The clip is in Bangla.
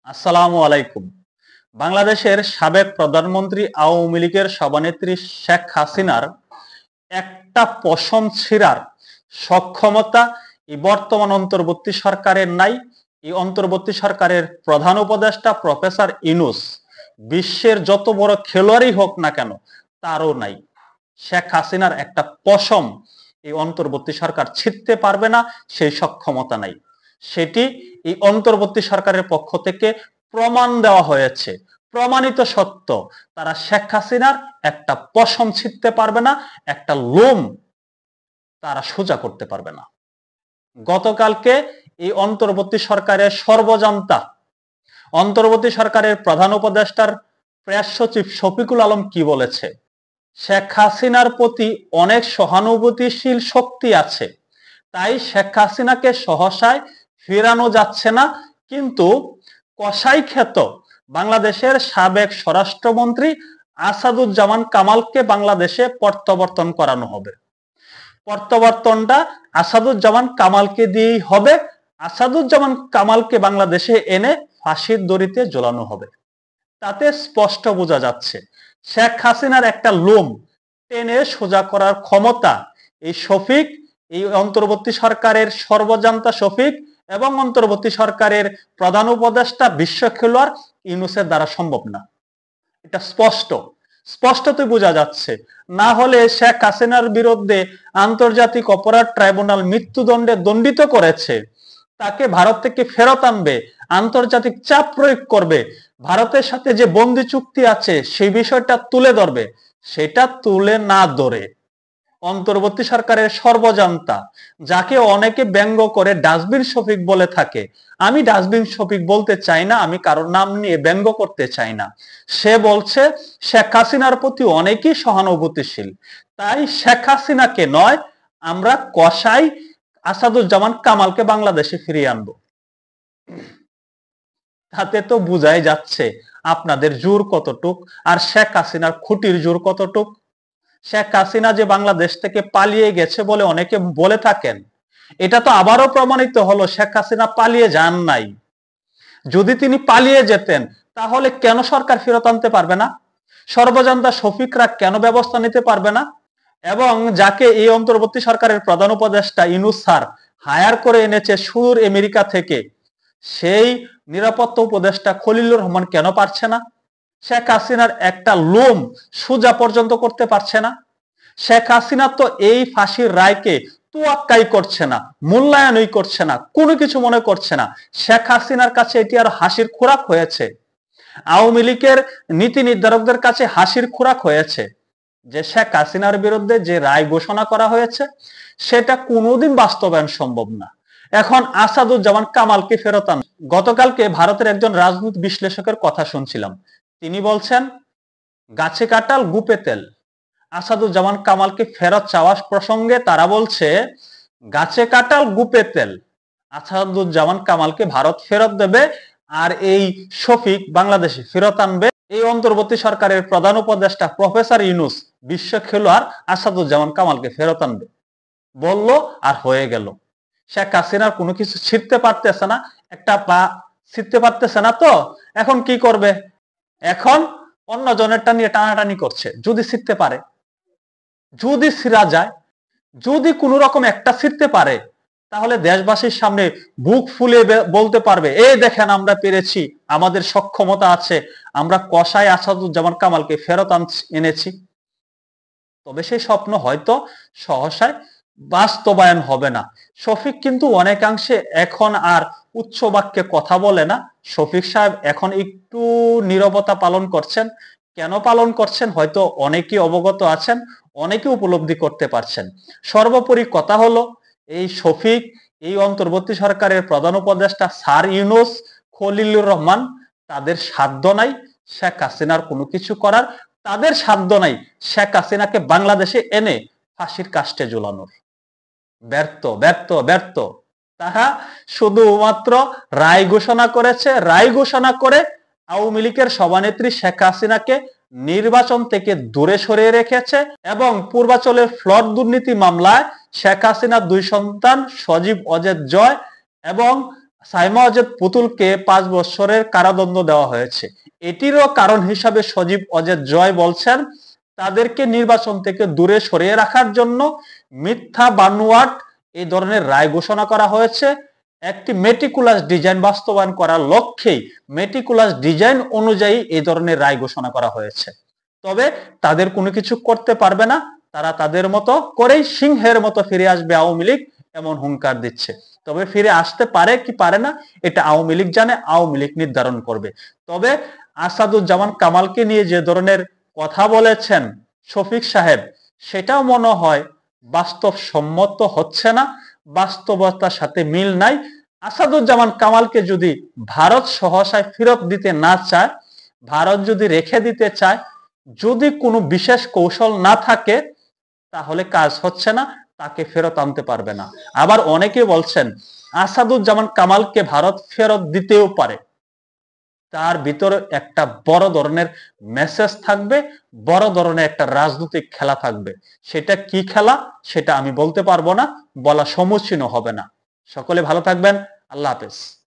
আসসালামু আলাইকুম। বাংলাদেশের সাবেক প্রধানমন্ত্রী আওয়ামী লীগের সভানেত্রী শেখ হাসিনার একটা পশম ছিঁড়ার সক্ষমতা এই বর্তমান অন্তর্বর্তী সরকারের নাই। এই অন্তর্বর্তী সরকারের প্রধান উপদেষ্টা প্রফেসর ইউনূস বিশ্বের যত বড় খেলোয়াড়ই হোক না কেন তারও নাই। শেখ হাসিনার একটা পশম এই অন্তর্বর্তী সরকার ছিঁড়তে পারবে না, সেই সক্ষমতা নাই। সেটি এই অন্তর্বর্তী সরকারের পক্ষ থেকে প্রমাণ দেওয়া হয়েছে, প্রমাণিত সত্য। তারা শেখ হাসিনার একটা পশম ছিঁড়তে পারবে না, একটা লোম তারা সোজা করতে পারবে না। গতকালকে এই অন্তর্বর্তী সরকারের সর্বজান্তা অন্তর্বর্তী সরকারের প্রধান উপদেষ্টার প্রেস সচিব শফিকুল আলম কি বলেছে? শেখ হাসিনার প্রতি অনেক সহানুভূতিশীল শক্তি আছে, তাই শেখ হাসিনাকে সহসায় ফেরানো যাচ্ছে না। কিন্তু কসাই খ্যাত বাংলাদেশের সাবেক স্বরাষ্ট্রমন্ত্রী আসাদুজ্জামান কামালকে বাংলাদেশে প্রত্যাবর্তন করানো হবে। প্রত্যাবর্তনটা আসাদুজ্জামান কামালকে দিয়েই হবে। আসাদুজ্জামান কামালকে বাংলাদেশে এনে ফাঁসির দড়িতে ঝোলানো হবে। তাতে স্পষ্ট বোঝা যাচ্ছে শেখ হাসিনার একটা লোম টেনে সোজা করার ক্ষমতা এই শফিক, এই অন্তর্বর্তী সরকারের সর্বজান্তা শফিক এবং অন্তর্বর্তী সরকারের প্রধান উপদেষ্টা বিশ্ব খেলোয়াড় ইউনূসের দ্বারা সম্ভব না। এটা স্পষ্টতই বোঝা যাচ্ছে। না হলে শেখ হাসিনার বিরুদ্ধে আন্তর্জাতিক অপরাধ ট্রাইব্যুনাল মৃত্যুদণ্ডে দণ্ডিত করেছে, তাকে ভারত থেকে ফেরত আনবে, আন্তর্জাতিক চাপ প্রয়োগ করবে, ভারতের সাথে যে বন্দি চুক্তি আছে সেই বিষয়টা তুলে ধরবে। সেটা তুলে না ধরে অন্তর্বর্তী সরকারের সর্বজান্তা, যাকে অনেকে ব্যঙ্গ করে ডাস্টবিন শফিক বলে থাকে, আমি ডাস্টবিন শফিক বলতে চাই না, আমি কারোর নাম নিয়ে ব্যঙ্গ করতে চাই না। সে বলছে শেখ হাসিনার প্রতি অনেকেই সহানুভূতিশীল, তাই শেখ হাসিনাকে নয়, আমরা কসাই আসাদুজ্জামান কামালকে বাংলাদেশে ফিরিয়ে আনবো। তাতে তো বোঝাই যাচ্ছে আপনাদের জোর কতটুক আর শেখ হাসিনার খুঁটির জোর কতটুক। শেখ হাসিনা যে বাংলাদেশ থেকে পালিয়ে গেছে বলে অনেকে বলে থাকেন, এটা তো আবারও প্রমাণিত হলো শেখ হাসিনা পালিয়ে যান নাই। যদি তিনি পালিয়ে যেতেন তাহলে কেন সরকার ফেরত আনতে পারবে না? সর্বজান্তা শফিকরা কেন ব্যবস্থা নিতে পারবে না? এবং যাকে এই অন্তর্বর্তী সরকারের প্রধান উপদেষ্টা ইউনূস স্যার হায়ার করে এনেছে সুদূর আমেরিকা থেকে, সেই নিরাপত্তা উপদেষ্টা খলিলুর রহমান কেন পারছে না? শেখ হাসিনার একটা লোম সোজা পর্যন্ত করতে পারছে না। শেখ হাসিনা তো এই ফাঁসির রায়কে তোয়াক্কাই করছে না, মূল্যায়নই করছে না, কোনো কিছু মনে করছে না। শেখ হাসিনার কাছে এটি আর হাসির খোরাক হয়েছে, আওয়ামী লীগের নীতি নির্ধারকদের কাছে হাসির খোরাক হয়েছে যে শেখ হাসিনার বিরুদ্ধে যে রায় ঘোষণা করা হয়েছে সেটা কোনোদিন বাস্তবায়ন সম্ভব না। এখন আসাদুজ্জামান কামালকে ফেরত আন। গতকালকে ভারতের একজন রাজনৈতিক বিশ্লেষকের কথা শুনছিলাম, তিনি বলছেন গাছে কাঁঠাল গুপে তেল। আসাদুজ্জামান কামালকে ফেরত চাওয়ার প্রসঙ্গে তারা বলছে গাছে কাঁঠাল গুপে তেল, আসাদুজ্জামান কামালকে ভারত ফেরত দেবে আর এই শফিক বাংলাদেশে ফেরত আনবে। এই অন্তর্বর্তী সরকারের প্রধান উপদেষ্টা প্রফেসর ইউনূস বিশ্ব খেলোয়াড় আসাদুজ্জামান কামালকে ফেরত আনবে বলল আর হয়ে গেল। শেখ হাসিনার কোনো কিছু ছিঁড়তে পারতেছে না, একটা পা ছিঁড়তে পারতেছে না, তো এখন কি করবে? এখন অন্য জনেরটা নিয়ে টানাটানি করছে। যদি ছিঁড়তে পারে, যদি ছিঁড়া যায়, যদি কোনো রকম একটা ছিঁড়তে পারে, তাহলে দেশবাসীর সামনে বুক ফুলে বলতে পারবে, এই দেখেন আমরা পেরেছি, আমাদের সক্ষমতা আছে, আমরা কসাই আসাদুজ্জামান কামালকে ফেরত এনেছি। তবে সেই স্বপ্ন হয়তো সহসায় বাস্তবায়ন হবে না। শফিক কিন্তু অনেকাংশে এখন আর উচ্চ বাক্যে কথা বলে না। শফিক সাহেব এখন একটু নীরবতা পালন করছেন। কেন পালন করছেন হয়তো অনেকেই অবগত আছেন, অনেকে উপলব্ধি করতে পারছেন। সর্বোপরি কথা হলো এই শফিক, এই অন্তর্বর্তী সরকারের প্রধান উপদেষ্টা স্যার ইউনূস, খলিলুর রহমান, তাদের সাধ্য নাই শেখ হাসিনার কোনো কিছু করার, তাদের সাধ্য নাই শেখ হাসিনাকে বাংলাদেশে এনে ফাঁসির কাস্টে ঝুলানোর। ব্যর্থ ব্যর্থ ব্যর্থ। তারা শুধুমাত্র রায় ঘোষণা করেছে, রায় ঘোষণা করে আওয়ামী লীগের সভানেত্রী শেখ হাসিনাকে নির্বাচন থেকে দূরে সরিয়ে রেখেছে এবং পূর্বাচলের ফ্লড দুর্নীতি মামলায় শেখ হাসিনার দুই সন্তান সজীব অজেদ জয় এবং সাইমা অজেদ পুতুলকে 5 বছরের কারাদণ্ড দেওয়া হয়েছে। এটিরও কারণ হিসাবে সজীব অজেদ জয় বলছেন, তাদেরকে নির্বাচন থেকে দূরে সরিয়ে রাখার জন্য মিথ্যা বানোয়াট এই ধরনের রায় ঘোষণা করা হয়েছে। একটি মেটিকুলাস ডিজাইন বাস্তবায়ন করার লক্ষ্যেই মেটিকুলাস ডিজাইন অনুযায়ী এই ধরনের রায় ঘোষণা করা হয়েছে। তবে তাদের কোনো কিছু করতে পারবে না, তারা তাদের মতো করেই সিংহের মতো ফিরে আসবে আওয়ামী লীগ, এমন হুঙ্কার দিচ্ছে। তবে ফিরে আসতে পারে কি পারে না এটা আওয়ামী লীগ জানে, আওয়ামী লীগ নির্ধারণ করবে। তবে আসাদুজ্জামান কামালকে নিয়ে যে ধরনের কথা বলেছেন শফিক সাহেব, সেটাও মনে হয় বাস্তবসম্মত হচ্ছে না, বাস্তবতার সাথে মিল নাই। আসাদুজ্জামান কামালকে যদি ভারত সহসায় ফেরত দিতে না চায়, ভারত যদি রেখে দিতে চায়, যদি কোনো বিশেষ কৌশল না থাকে, তাহলে কাজ হচ্ছে না, তাকে ফেরত আনতে পারবে না। আবার অনেকে বলছেন আসাদুজ্জামান কামালকে ভারত ফেরত দিতেও পারে, তার ভিতরে একটা বড় ধরনের মেসেজ থাকবে, বড় ধরনের একটা রাজনৈতিক খেলা থাকবে। সেটা কি খেলা সেটা আমি বলতে পারবো না, বলা সমীচীন হবে না। সকলে ভালো থাকবেন, আল্লাহ হাফেজ।